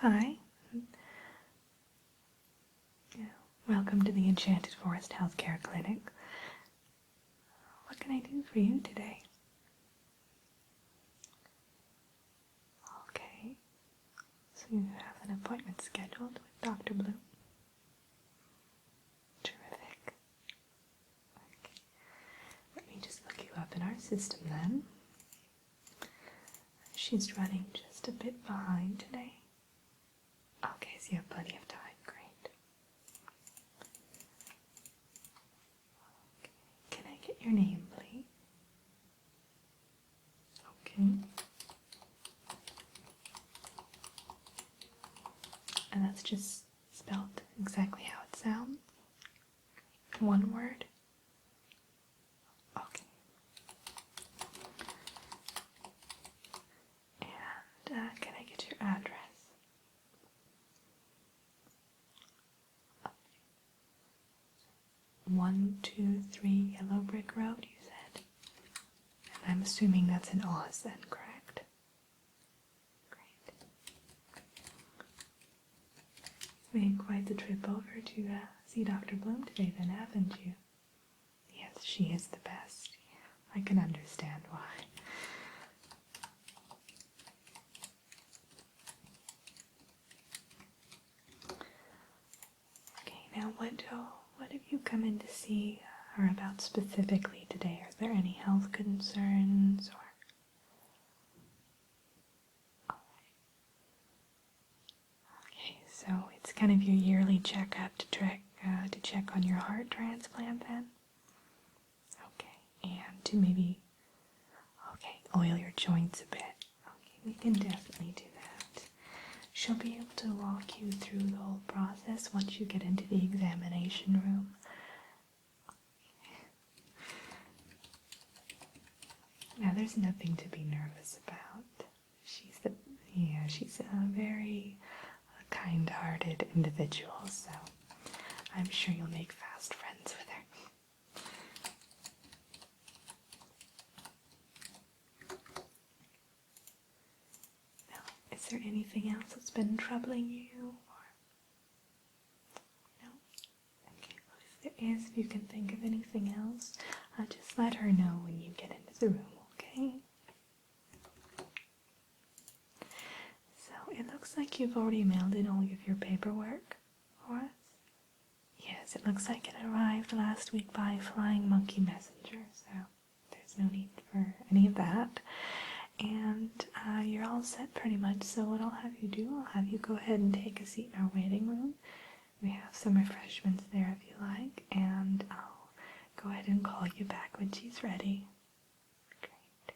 Hi. Yeah, welcome to the Enchanted Forest Health Clinic. What can I do for you today? Okay, so you have an appointment scheduled with Dr. Blue. Terrific. Okay. Let me just look you up in our system then. She's running just a bit behind today. Okay, so you have plenty of time. Great. Okay. Can I get your name, please? Okay. And that's just spelled exactly how it sounds. One word. Okay. And can I get your address? 123 Yellow Brick Road, you said? And I'm assuming that's in Oz then, correct? Great. You made quite the trip over to see Dr. Bloom today then, haven't you? Yes, she is the best. I can understand why. Okay, now what have you come in to see her about specifically today? Are there any health concerns or? Okay, so it's kind of your yearly checkup to check on your heart transplant then? Okay, and to maybe, oil your joints a bit. Okay, we can definitely do that. She'll be able to walk you through the whole process once you get into the examination room. Now, there's nothing to be nervous about. She's a very kind-hearted individual, so I'm sure you'll make fast friends with her. Now, is there anything else that's been troubling you? Or no? Okay, well, if there is, if you can think of anything else, just let her know when you get into the room, okay? So, it looks like you've already mailed in all of your paperwork for us. Yes, it looks like it arrived last week by Flying Monkey Messenger, so there's no need for any of that. And you're all set pretty much, so what I'll have you do, I'll have you go ahead and take a seat in our waiting room. We have some refreshments there if you like, and I'll go ahead and call you back when she's ready. Great.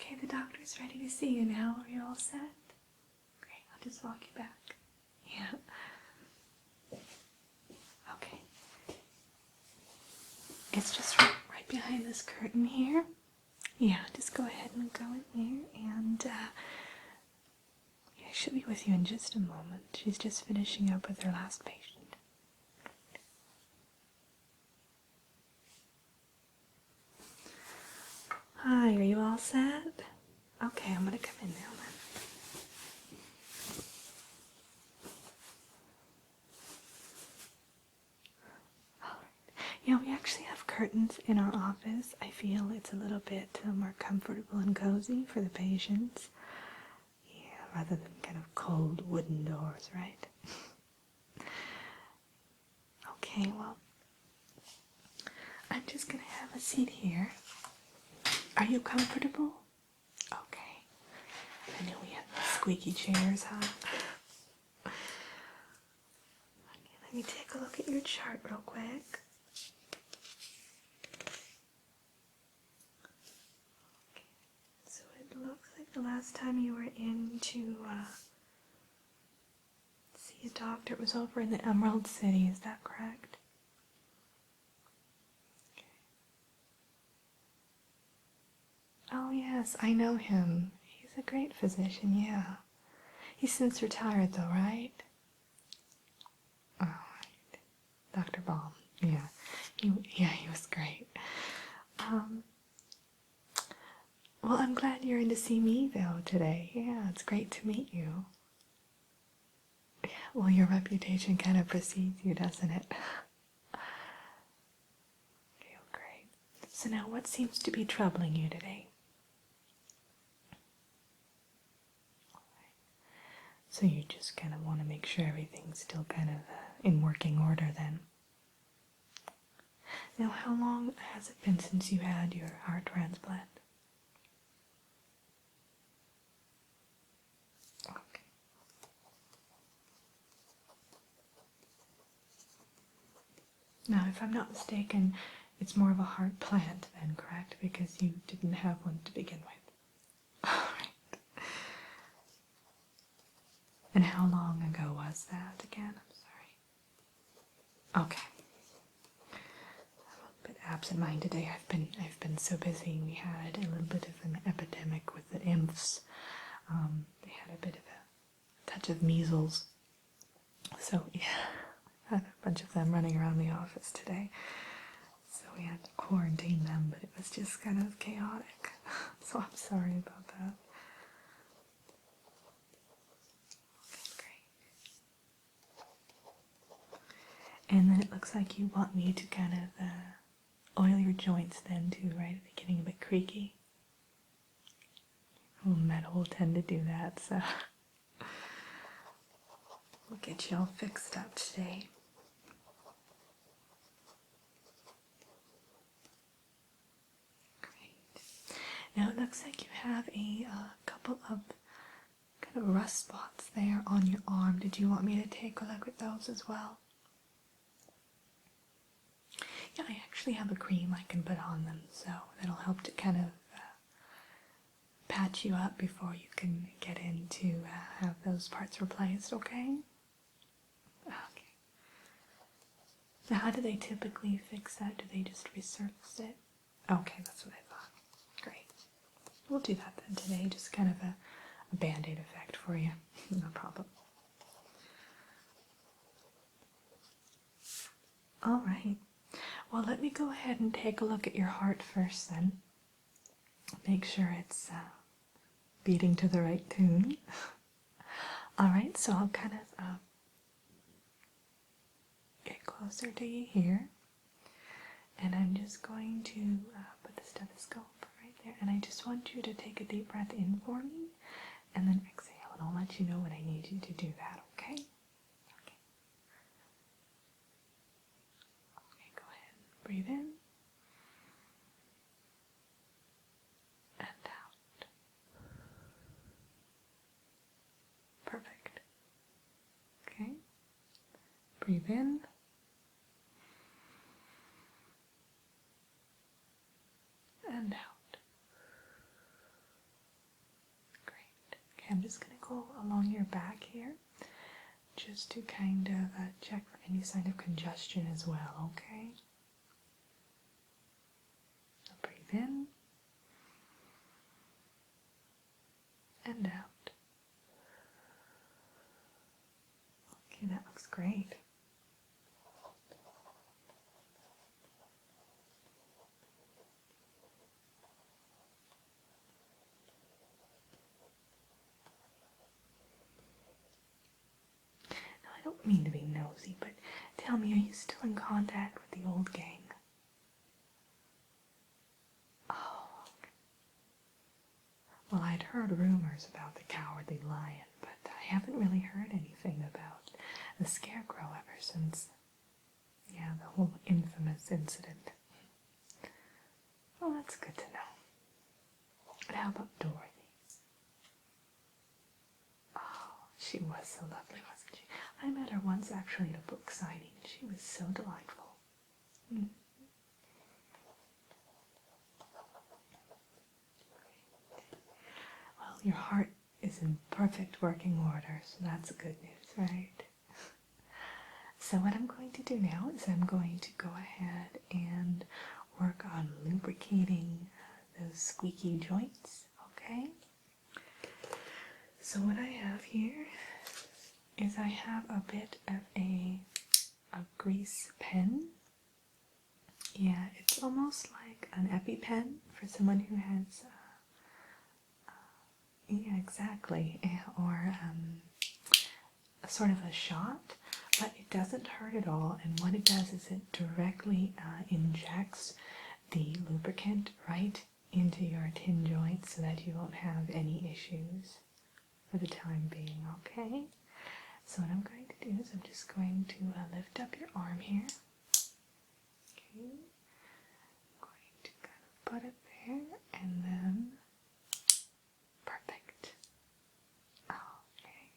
Okay, the doctor's ready to see you now. Are you all set? Great, I'll just walk you back. Yeah. Okay. It's just right behind this curtain here. Yeah, just go ahead and go in there, and she'll be with you in just a moment. She's just finishing up with her last patient. Hi, are you all set? Okay, I'm gonna come in now then. Yeah, we actually have curtains in our office. I feel it's a little bit more comfortable and cozy for the patients. Yeah, rather than kind of cold wooden doors, right? Okay, well, I'm just gonna have a seat here. Are you comfortable? Okay. I know we have squeaky chairs, huh? Okay, let me take a look at your chart real quick. Okay. So it looks like the last time you were in to see a doctor, it was over in the Emerald City, is that correct? Okay. Oh yes, I know him. He's a great physician, yeah. He's since retired though, right? Oh, right. Dr. Baum, yeah. He was great. Well, I'm glad you're in to see me though today. Yeah, it's great to meet you. Yeah, well, your reputation kind of precedes you, doesn't it? Okay, well, great. So now what seems to be troubling you today? So you just kind of want to make sure everything's still kind of in working order then. Now, how long has it been since you had your heart transplant? Okay. Now, if I'm not mistaken, it's more of a heart plant then, correct? Because you didn't have one to begin with. Alright. And how long ago was that again? I'm sorry. Okay. I'm a bit absent-minded today. I've been so busy. We had a little bit of an epidemic with the imps. They had a bit of a touch of measles. So yeah, I had a bunch of them running around the office today. So we had to quarantine them, but it was just kind of chaotic. So I'm sorry about that. Okay, great. And then it looks like you want me to kind of oil your joints then too, right? Are they getting a bit creaky? Well, metal will tend to do that, so we'll get you all fixed up today. Great. Now it looks like you have a couple of kind of rust spots there on your arm. Did you want me to take a look at those as well? Yeah, I actually have a cream I can put on them, so that'll help to kind of patch you up before you can get in to have those parts replaced, okay? Okay. Now, how do they typically fix that? Do they just resurface it? Okay, that's what I thought. Great. We'll do that then today, just kind of a band-aid effect for you. No problem. All right. Well, let me go ahead and take a look at your heart first then. Make sure it's beating to the right tune. All right, so I'll kind of get closer to you here. And I'm just going to put the stethoscope right there. And I just want you to take a deep breath in for me and then exhale. And I'll let you know when I need you to do that, okay? Okay. Okay, go ahead and breathe in. And out. Perfect. Okay. Breathe in. And out. Great. Okay, I'm just going to go along your back here just to kind of check for any sign of congestion as well, okay? So breathe in and out. Okay, that looks great. Now, I don't mean to be nosy, but tell me, are you still in contact with the old gang? heard rumors about the Cowardly Lion, but I haven't really heard anything about the Scarecrow ever since, yeah, the whole infamous incident. Well, that's good to know. But how about Dorothy? Oh, she was so lovely, wasn't she? I met her once actually at a book signing. She was so delightful. Well, your heart is in perfect working order, so that's good news, right? So what I'm going to do now is I'm going to go ahead and work on lubricating those squeaky joints, okay? So what I have here is I have a bit of a grease pen. Yeah, it's almost like an EpiPen for someone who has, yeah, exactly, or a sort of a shot, but it doesn't hurt at all, and what it does is it directly injects the lubricant right into your tin joints so that you won't have any issues for the time being, okay? So what I'm going to do is I'm just going to lift up your arm here. Okay, I'm going to kind of put it there, and then, perfect. Okay.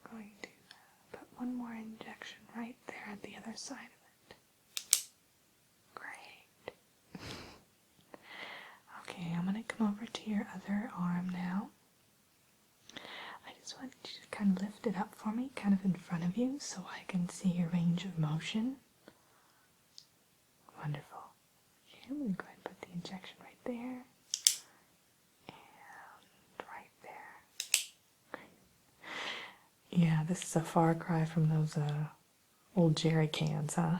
I'm going to put one more injection right there at the other side of it. Great. Okay, I'm going to come over to your other arm now. I just want you to kind of lift it up for me, kind of in front of you, so I can see your range of motion. Wonderful. Okay, I'm going to go ahead and put the injection right there. And right there. Great. Yeah, this is a far cry from those old jerry cans, huh?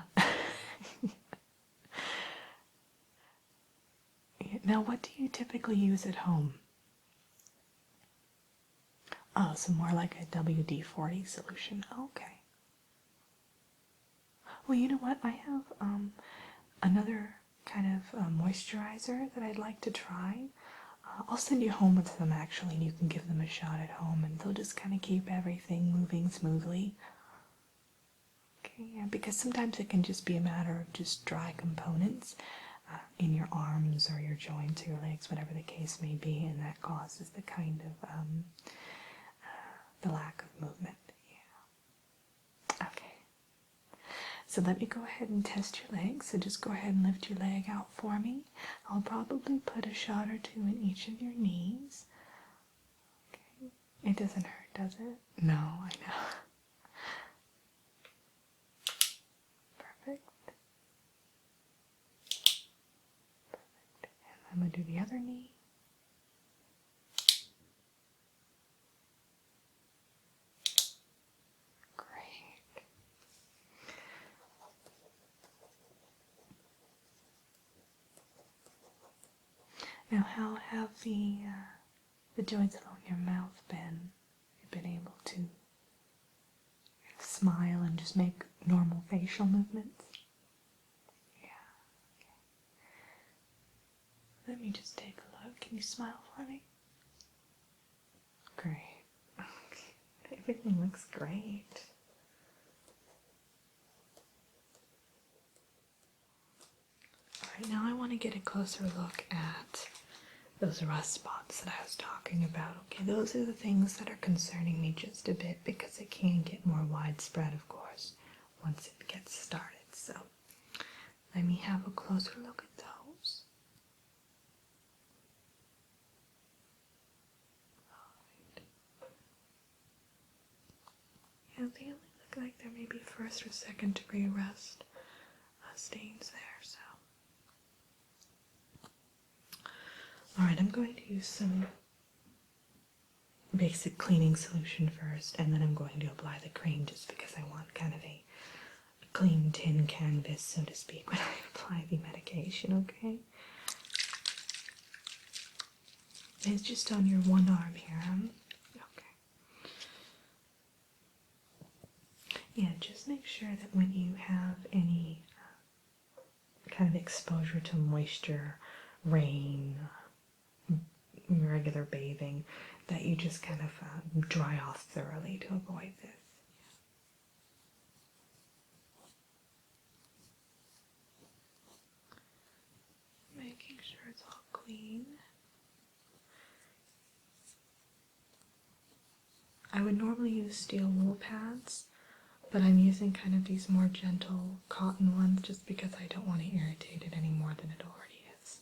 Now, what do you typically use at home? Oh, so more like a WD-40 solution. Okay. Well, you know what? I have another kind of moisturizer that I'd like to try. I'll send you home with some actually, and you can give them a shot at home, and they'll just kind of keep everything moving smoothly. Okay, yeah, because sometimes it can just be a matter of just dry components in your arms or your joints or your legs, whatever the case may be, and that causes the kind of the lack of movement. Yeah. Okay. So let me go ahead and test your legs. So just go ahead and lift your leg out for me. I'll probably put a shot or two in each of your knees. Okay. It doesn't hurt, does it? No, I know. Perfect. Perfect. And I'm going to do the other knee. Great. Now, how have the joints along your mouth been? You've been able to smile and just make normal facial movements? Yeah. Okay. Let me just take a look. Can you smile for me? Great. Okay. Everything looks great. Alright, now I want to get a closer look at those rust spots that I was talking about. Okay, those are the things that are concerning me just a bit because it can get more widespread, of course, once it gets started. So let me have a closer look at those. Yeah, they only look like there may be first or second degree rust stains there, so. Alright, I'm going to use some basic cleaning solution first, and then I'm going to apply the cream just because I want kind of a clean tin canvas, so to speak, when I apply the medication, okay? It's just on your one arm here, Okay. Yeah, just make sure that when you have any kind of exposure to moisture, rain, regular bathing, that you just kind of dry off thoroughly to avoid this. Making sure it's all clean. I would normally use steel wool pads, but I'm using kind of these more gentle cotton ones just because I don't want to irritate it any more than it already is.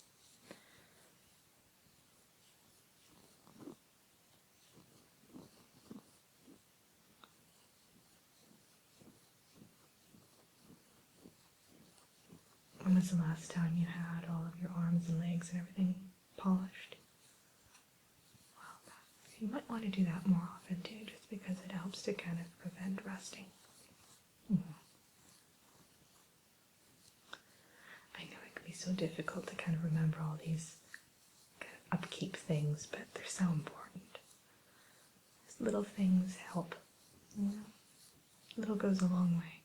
When was the last time you had all of your arms and legs and everything polished? Well, you might want to do that more often too, just because it helps to kind of prevent rusting. I know it can be so difficult to kind of remember all these kind of upkeep things, but they're so important. These little things help. You know? Little goes a long way.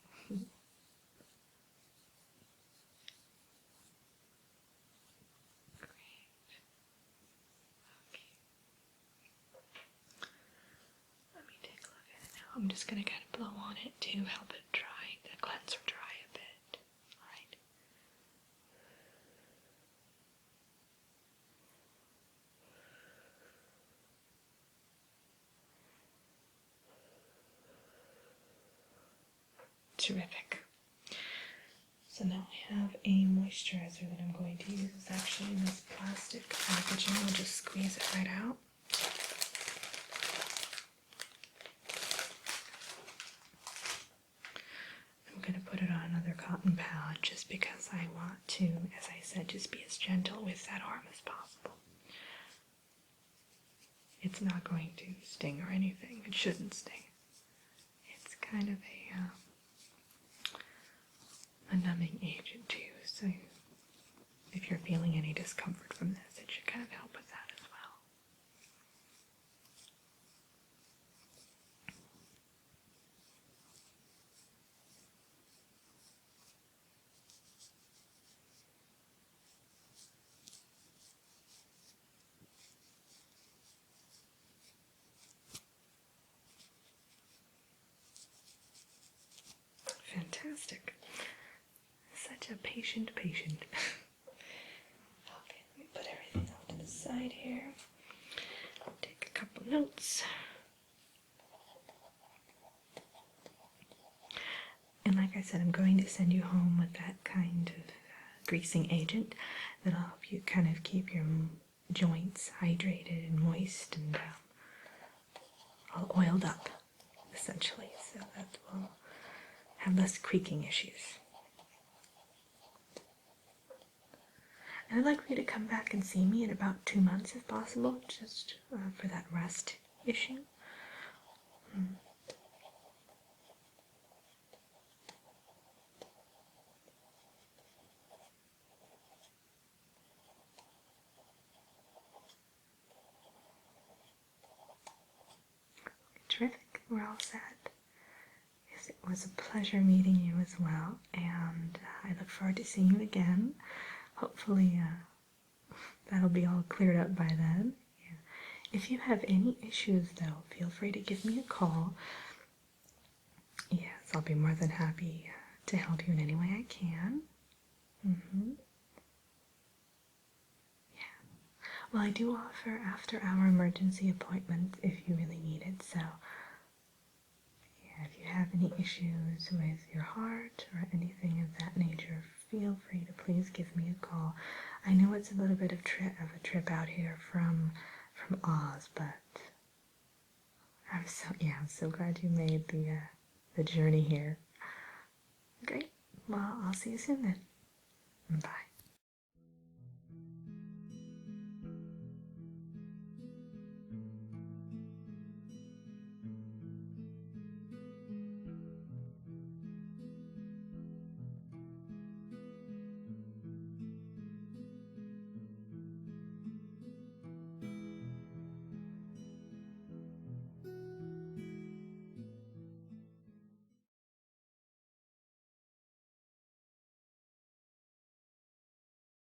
I'm just going to kind of blow on it to help it dry, the cleanser dry a bit. Alright. Terrific. So now I have a moisturizer that I'm going to use. It's actually in this plastic packaging. I'll just squeeze it right out. I'm going to put it on another cotton pad just because I want to, as I said, just be as gentle with that arm as possible. It's not going to sting or anything. It shouldn't sting. It's kind of a numbing agent too, so if you're feeling any discomfort from this, it should kind of help with that as well. Fantastic. Such a patient. Okay, let me put everything off to the side here. Take a couple notes. And like I said, I'm going to send you home with that kind of greasing agent that'll help you kind of keep your joints hydrated and moist and all oiled up, essentially, so that will have less creaking issues. And I'd like for you to come back and see me in about 2 months if possible, just for that rest issue. Terrific, we're all set. Yes, it was a pleasure meeting you as well, and I look forward to seeing you again. Hopefully that'll be all cleared up by then. Yeah. If you have any issues though, feel free to give me a call. Yes, I'll be more than happy to help you in any way I can. Well, I do offer after-hour emergency appointments if you really need it, so yeah, if you have any issues with your heart or anything of that nature, feel free to please give me a call. I know it's a little bit of a trip out here from Oz, but I'm so glad you made the journey here. Great. Well, I'll see you soon then. Bye.